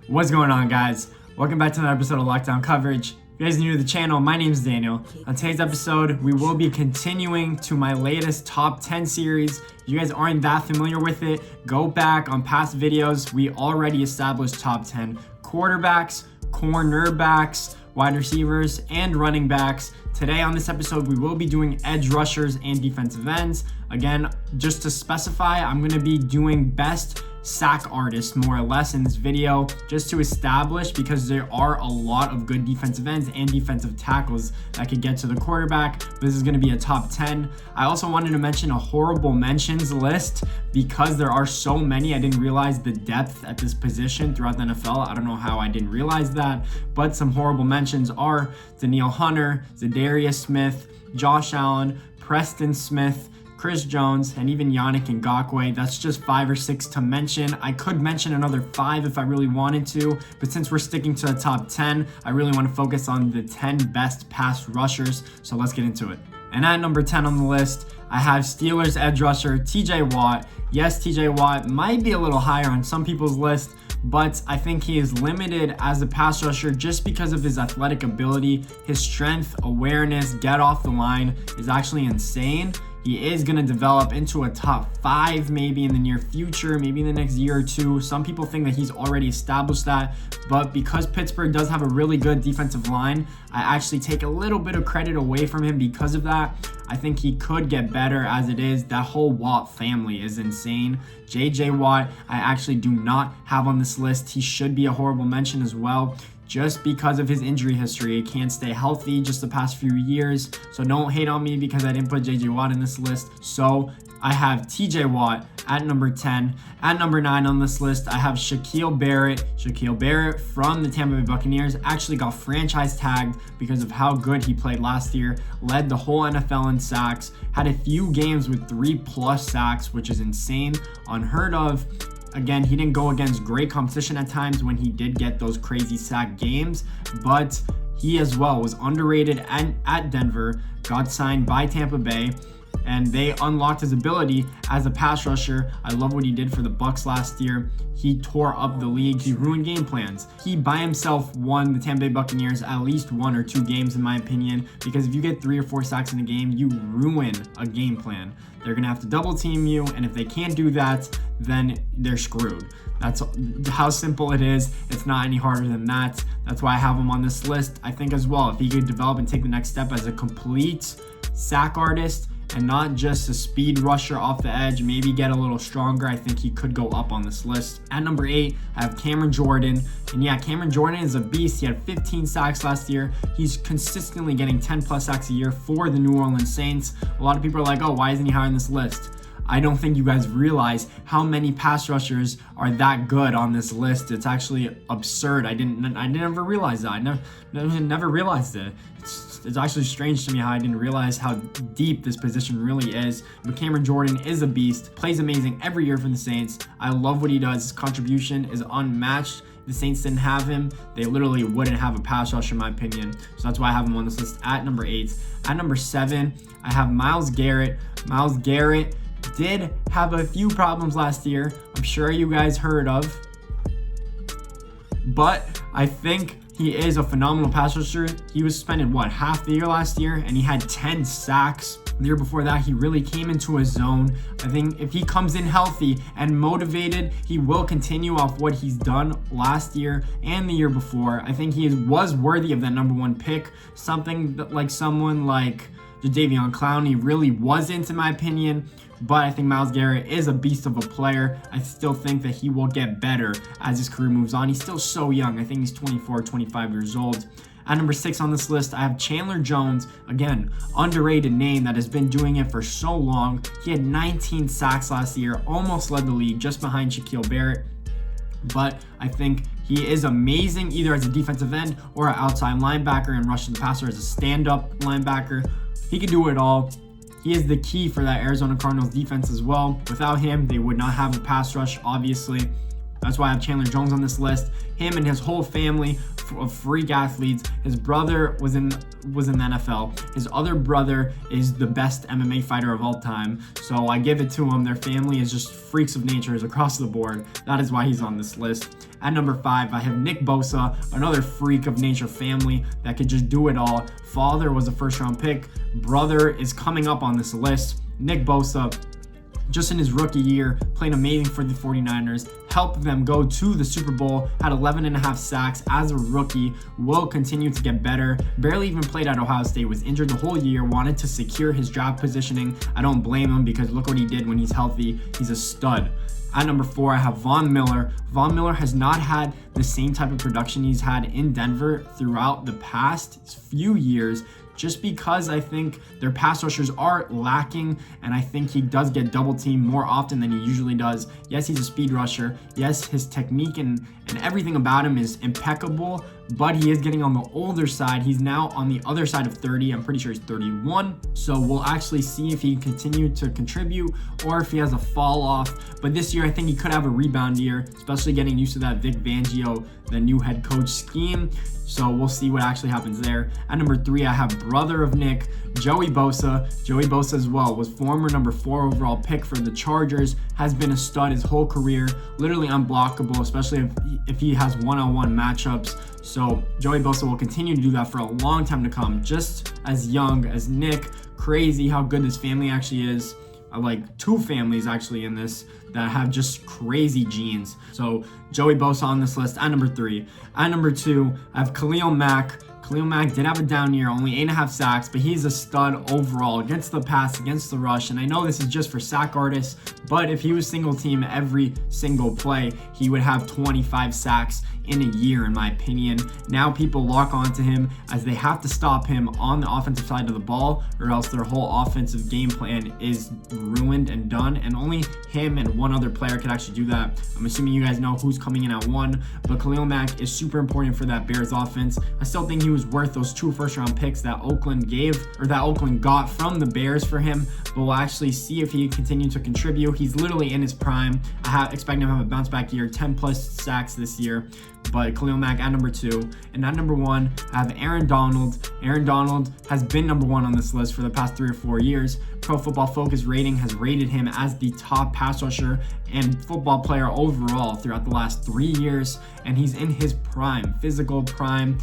What's going on, guys? Welcome back to another episode of Lockdown Coverage. If you guys are new to the channel, my name is Daniel. On today's episode, we will be continuing to my latest top 10 series. If you guys aren't that familiar with it, go back on past videos. We already established top 10 quarterbacks, cornerbacks, wide receivers, and running backs. Today on this episode, we will be doing edge rushers and defensive ends. Again, just to specify, I'm going to be doing best sack artists more or less in this video, just to establish, because there are a lot of good defensive ends and defensive tackles that could get to the quarterback. This is going to be a top 10. I also wanted to mention a horrible mentions list because there are so many. I didn't realize the depth at this position throughout the NFL. I don't know how I didn't realize that, but some horrible mentions are Danielle Hunter, Zadarius Smith, Josh Allen, Preston Smith, Chris Jones, and even Yannick Ngakoue. That's just 5 or 6 to mention. I could mention another 5 if I really wanted to, but since we're sticking to the top 10, I really want to focus on the 10 best pass rushers, so let's get into it. And at number 10 on the list, I have Steelers edge rusher TJ Watt. Yes, TJ Watt might be a little higher on some people's list, but I think he is limited as a pass rusher just because of his athletic ability. His strength, awareness, get off the line is actually insane. He is going to develop into a top 5 maybe in the near future, maybe in the next year or two. Some people think that he's already established that, but because Pittsburgh does have a really good defensive line, I actually take a little bit of credit away from him because of that. I think he could get better as it is. That whole Watt family is insane. JJ Watt, I actually do not have on this list. He should be a horrible mention as well, just because of his injury history. He can't stay healthy just the past few years. So don't hate on me because I didn't put JJ Watt in this list. So I have TJ Watt at number 10. At number 9 on this list, I have Shaq Barrett. Shaq Barrett from the Tampa Bay Buccaneers actually got franchise tagged because of how good he played last year. Led the whole NFL in sacks. Had a few games with 3+ sacks, which is insane, unheard of. Again, he didn't go against great competition at times when he did get those crazy sack games, but he as well was underrated at Denver, got signed by Tampa Bay, and they unlocked his ability as a pass rusher. I love what he did for the Bucs last year. He tore up the league. He ruined game plans. He by himself won the Tampa Bay Buccaneers at least 1 or 2 games in my opinion, because if you get 3 or 4 sacks in a game, you ruin a game plan. They're going to have to double team you, and if they can't do that, then they're screwed. That's how simple it is. It's not any harder than that. That's why I have him on this list. I think as well, if he could develop and take the next step as a complete sack artist and not just a speed rusher off the edge, maybe get a little stronger, I think he could go up on this list. At number 8, I have Cameron Jordan. And yeah, Cameron Jordan is a beast. He had 15 sacks last year. He's consistently getting 10+ sacks a year for the New Orleans Saints. A lot of people are like, oh, why isn't he higher on this list? I don't think you guys realize how many pass rushers are that good on this list. It's actually absurd. I never realized that. I never realized it. It's actually strange to me how I didn't realize how deep this position really is. But Cameron Jordan is a beast, plays amazing every year for the Saints. I love what he does. His contribution is unmatched. The Saints didn't have him, they literally wouldn't have a pass rush in my opinion. So that's why I have him on this list at number 8. At number 7, I have Myles Garrett. Myles Garrett did have a few problems last year, I'm sure you guys heard of, but I think he is a phenomenal pass rusher. He was suspended, half the year last year, and he had 10 sacks. The year before that, he really came into his zone. I think if he comes in healthy and motivated, he will continue off what he's done last year and the year before. I think he was worthy of that number 1 pick. Something that, like someone like Jadeveon Clowney really wasn't, in my opinion. But I think Myles Garrett is a beast of a player. I still think that he will get better as his career moves on. He's still so young. I think he's 24, 25 years old. At number 6 on this list, I have Chandler Jones. Again, underrated name that has been doing it for so long. He had 19 sacks last year, almost led the league just behind Shaq Barrett. But I think he is amazing either as a defensive end or an outside linebacker and rushing the passer as a stand-up linebacker. He can do it all. He is the key for that Arizona Cardinals defense as well. Without him, they would not have a pass rush, obviously. That's why I have Chandler Jones on this list. Him and his whole family of freak athletes. His brother was in the NFL. His other brother is the best MMA fighter of all time. So I give it to him. Their family is just freaks of nature across the board. That is why he's on this list. At number 5, I have Nick Bosa, another freak of nature family that could just do it all. Father was a first-round pick. Brother is coming up on this list. Nick Bosa, just in his rookie year, played amazing for the 49ers, helped them go to the Super Bowl, had 11.5 sacks as a rookie, will continue to get better, barely even played at Ohio State, was injured the whole year, wanted to secure his draft positioning. I don't blame him because look what he did when he's healthy. He's a stud. At number 4, I have Von Miller. Von Miller has not had the same type of production he's had in Denver throughout the past few years, just because I think their pass rushers are lacking, and I think he does get double teamed more often than he usually does. Yes, he's a speed rusher. Yes, his technique and everything about him is impeccable, but he is getting on the older side. He's now on the other side of 30. I'm pretty sure he's 31. So we'll actually see if he can continue to contribute or if he has a fall off. But this year, I think he could have a rebound year, especially getting used to that Vic Fangio, the new head coach scheme. So we'll see what actually happens there. At number 3, I have brother of Nick, Joey Bosa. Joey Bosa as well was former number 4 overall pick for the Chargers, has been a stud his whole career, literally unblockable, especially if he has one-on-one matchups. So Joey Bosa will continue to do that for a long time to come, just as young as Nick. Crazy how good this family actually is. I like 2 families actually in this that have just crazy genes. So Joey Bosa on this list at number 3. At number 2, I have Khalil Mack. Khalil Mack did have a down year, only 8.5 sacks, but he's a stud overall against the pass, against the rush. And I know this is just for sack artists, but if he was single team every single play, he would have 25 sacks in a year, in my opinion. Now people lock onto him as they have to stop him on the offensive side of the ball, or else their whole offensive game plan is ruined and done. And only him and one other player could actually do that. I'm assuming you guys know who's coming in at 1, but Khalil Mack is super important for that Bears offense. I still think he was worth those 2 first-round picks that Oakland got from the Bears for him, but we'll actually see if he can continue to contribute. He's literally in his prime. I expect him to have a bounce-back year, 10+ sacks this year. But Khalil Mack at number 2. And at number 1, I have Aaron Donald. Aaron Donald has been number 1 on this list for the past 3 or 4 years. Pro Football Focus rating has rated him as the top pass rusher and football player overall throughout the last 3 years. And he's in his prime, physical prime,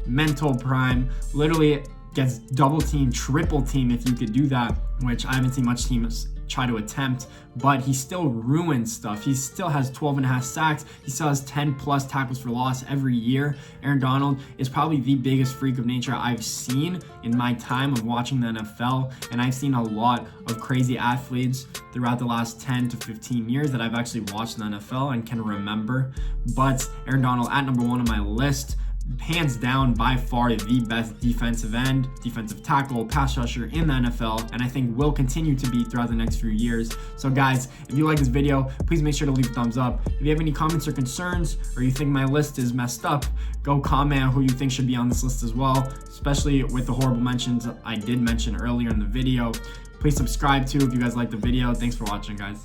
mental prime, literally gets double team, triple team if you could do that, which I haven't seen much teams try to attempt, but he still ruins stuff. He still has 12.5 sacks. He still has 10+ tackles for loss every year. Aaron Donald is probably the biggest freak of nature I've seen in my time of watching the NFL, and I've seen a lot of crazy athletes throughout the last 10 to 15 years that I've actually watched in the NFL and can remember. But Aaron Donald at number 1 on my list, hands down by far the best defensive end, defensive tackle, pass rusher in the NFL, and I think will continue to be throughout the next few years. So guys, if you like this video, please make sure to leave a thumbs up. If you have any comments or concerns, or you think my list is messed up, go comment on who you think should be on this list as well, especially with the horrible mentions I did mention earlier in the video. Please subscribe too if you guys like the video. Thanks for watching, guys.